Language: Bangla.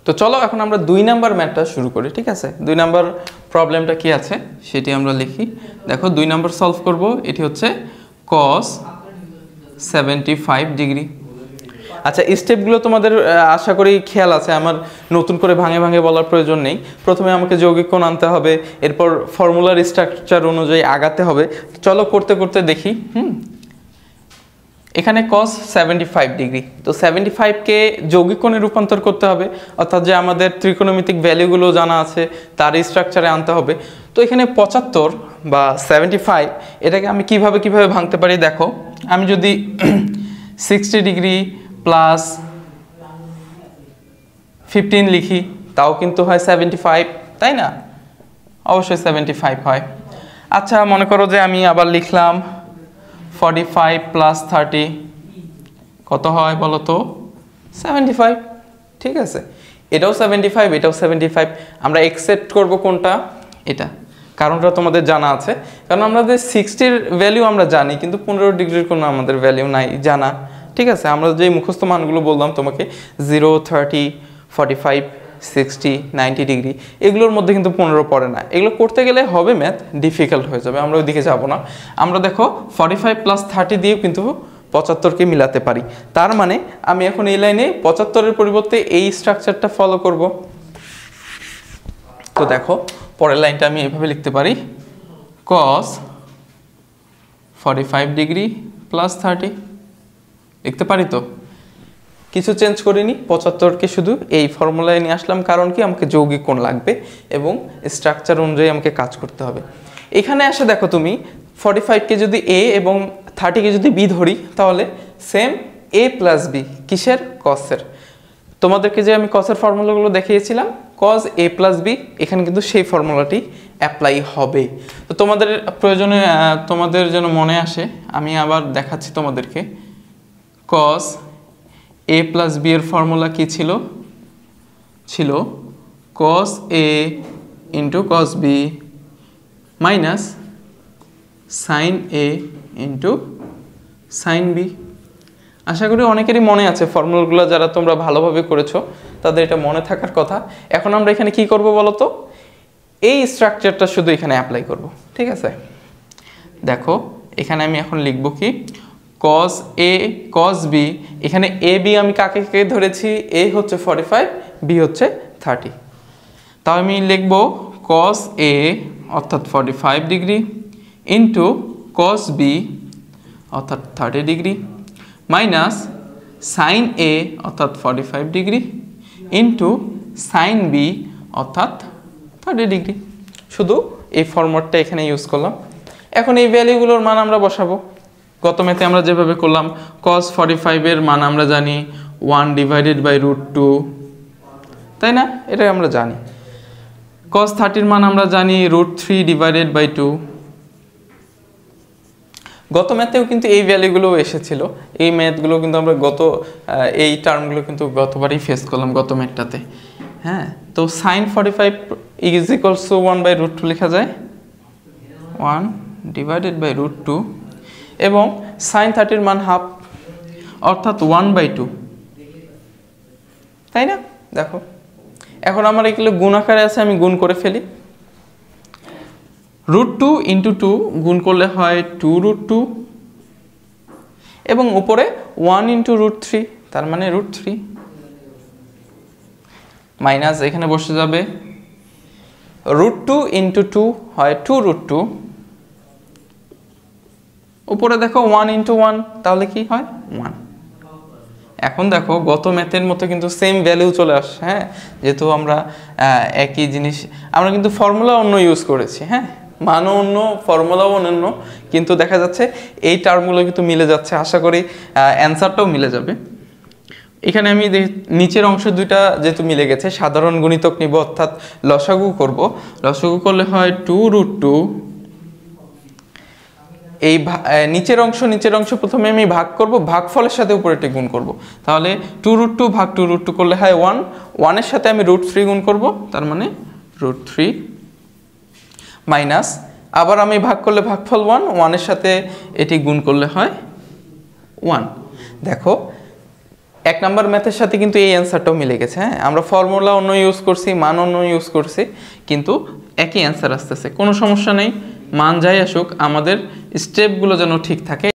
তো চলো এখন আমরা 2 নাম্বার ম্যাথটা শুরু করি, ঠিক আছে? 2 নাম্বার প্রবলেমটা কি আছে সেটি আমরা লিখি। দেখো 2 নাম্বার সলভ করব। এটি হচ্ছে cos 75 ডিগ্রি। আচ্ছা, স্টেপগুলো তোমাদের আশা করি খেয়াল আছে, আমার নতুন করে ভাঙে ভাঙে বলার প্রয়োজন নেই। প্রথমে আমাকে যৌগিক কোণ আনতে হবে, এরপর ফর্মুলার স্ট্রাকচার অনুযায়ী আগাতে হবে। চলো করতে করতে দেখি। এখানে cos 75 ডিগ্রি, তো 75কে যৌগিক কোণে রূপান্তর করতে হবে, অর্থাৎ যে আমাদের ত্রিকোণমিতিক ভ্যালুগুলো জানা আছে তার স্ট্রাকচারে আনতে হবে। তো এখানে 75 বা 75 এটাকে আমি কিভাবে ভাঙতে পারি দেখো। আমি যদি 60 ডিগ্রি প্লাস 15 লিখি তাও কিন্তু হয় 75, তাই না? অবশ্যই 75 হয়। আচ্ছা, মনে করো যে আমি আবার লিখলাম 45 প্লাস 30, কত হয় বলো তো? 75, ঠিক আছে? এটাও 75, এটাও 75। আমরা একসেপ্ট করব কোনটা? এটা। কারণটা তোমাদের জানা আছে, কারণ আমাদের 60-র ভ্যালু আমরা জানি, কিন্তু 15 ডিগ্রির কোনো আমাদের ভ্যালু নাই জানা, ঠিক আছে? আমরা যে মুখস্থ মানগুলো বললাম তোমাকে 0, 30, 45, 60, 90 ডিগ্রি, এগুলোর মধ্যে কিন্তু 15 পড়ে না। এগুলো করতে গেলে হবে ম্যাথ ডিফিকাল্ট হয়ে যাবে, আমরা ওইদিকে যাব না। আমরা দেখো 45 প্লাস 30 দিয়েও কিন্তু 75কে মিলাতে পারি। তার মানে আমি এখন এই লাইনে 75-এর পরিবর্তে এই স্ট্রাকচারটা ফলো করব। তো দেখো পরের লাইনটা আমি এইভাবে লিখতে পারি, cos 45 ডিগ্রি প্লাস 30 লিখতে পারি। তো কিছু চেঞ্জ করিনি, 75কে শুধু এই ফর্মুলায় নিয়ে আসলাম। কারণ কি? আমাকে যৌগিক কোণ লাগবে এবং স্ট্রাকচার অনুযায়ী আমাকে কাজ করতে হবে। এখানে আসে দেখো তুমি 45কে যদি a এবং 30কে যদি b ধরি, তাহলে সেম a প্লাস b। কিসের? কসের। তোমাদেরকে যে আমি কসের ফর্মুলাগুলো দেখিয়েছিলাম, cos a প্লাস b, এখানে কিন্তু সেই ফর্মুলাটি অ্যাপ্লাই হবে। তো তোমাদের প্রয়োজনে তোমাদের যেন মনে আসে, আমি আবার দেখাচ্ছি তোমাদেরকে। cos a প্লাস b এর ফর্মুলা কি ছিল? ছিল cos a into cos b minus sin a into sin b। আশা করি অনেকেরই মনে আছে ফর্মুলাগুলো, যারা তোমরা ভালোভাবে করেছো তাদের এটা মনে থাকার কথা। এখন আমরা এখানে কি করব বলো তো? এই স্ট্রাকচারটা শুধু এখানে অ্যাপ্লাই করব, ঠিক আছে? দেখো এখানে আমি এখন লিখব কি? cos a cos b। এখানে a b আমি কাকে কে ধরেছি? a হচ্ছে 45, b হচ্ছে 30। তাও আমি লিখব cos a অর্থাৎ 45 ডিগ্রি ইন্টু cos b অর্থাৎ 30 ডিগ্রি মাইনাস sin a অর্থাৎ 45 ডিগ্রি ইন্টু sin b অর্থাৎ 30 ডিগ্রি। শুধু এই ফরম্যাটটা এখানে ইউজ করলাম। এখন এই ভ্যালুগুলোর মান আমরা বসাবো। গত ম্যাথে আমরা যেভাবে করলাম, cos 45 এর মান আমরা জানি 1/√2, তাই না? এটা আমরা জানি। cos 30 এর মান আমরা জানি √3/2। গত ম্যাথেও কিন্তু এই ভ্যালুগুলো এসেছিল। এই ম্যাথগুলো কিন্তু আমরা এই টার্মগুলো কিন্তু গতবারই ফেস করলাম গত ম্যাথটাতে। হ্যাঁ, তো sin 45 = 1/√2 লেখা যায়, 1/√2, এবং sin 30 এর মান হাফ অর্থাৎ 1/2, তাই না? দেখো এখন আমার এগুলো গুণ আকারে আছে, আমি গুণ করে ফেলি। √2 × 2 গুণ করলে হয় 2√2 এবং উপরে 1 × √3, তার মানে √3 মাইনাস এখানে বসে যাবে √2 × 2 হয় 2√2, উপরে দেখো 1 × 1, তাহলে কি হয়? 1। এখন দেখো গত ম্যাথের মতো কিন্তু সেম ভ্যালু চলে আসছে। হ্যাঁ, যেহেতু আমরা একই জিনিস, আমরা কিন্তু ফর্মুলা অন্য ইউজ করেছি। হ্যাঁ, মানও অন্য, ফর্মুলাও অন্য, কিন্তু দেখা যাচ্ছে এই টার্মগুলো কিন্তু মিলে যাচ্ছে। আশা করি অ্যান্সারটাও মিলে যাবে। এখানে আমি নিচের অংশ দুইটা যেহেতু মিলে গেছে, সাধারণ গুণিতক নিব, অর্থাৎ লসাগু করব। লসাগু করলে হয় 2√2। এই নিচের অংশ প্রথমে আমি ভাগ করব, ভাগফলের সাথে উপরেরটি গুণ করব। তাহলে 2√2 ভাগ 2√2 করলে হয় 1, 1-এর সাথে আমি √3 গুণ করব, তার মানে √3 মাইনাস আবার আমি ভাগ করলে ভাগফল 1, 1-এর সাথে এটি গুণ করলে হয় 1। দেখো 1 নাম্বার ম্যাথের সাথে কিন্তু এই অ্যান্সারটাও মিলে গেছে। হ্যাঁ, আমরা ফর্মুলা অন্য ইউজ করছি, মান অন্য ইউজ করছি, কিন্তু একই অ্যান্সার আসতেছে, কোনো সমস্যা নেই। মান যাই আসুক, আমাদের স্টেপগুলো যেন ঠিক থাকে।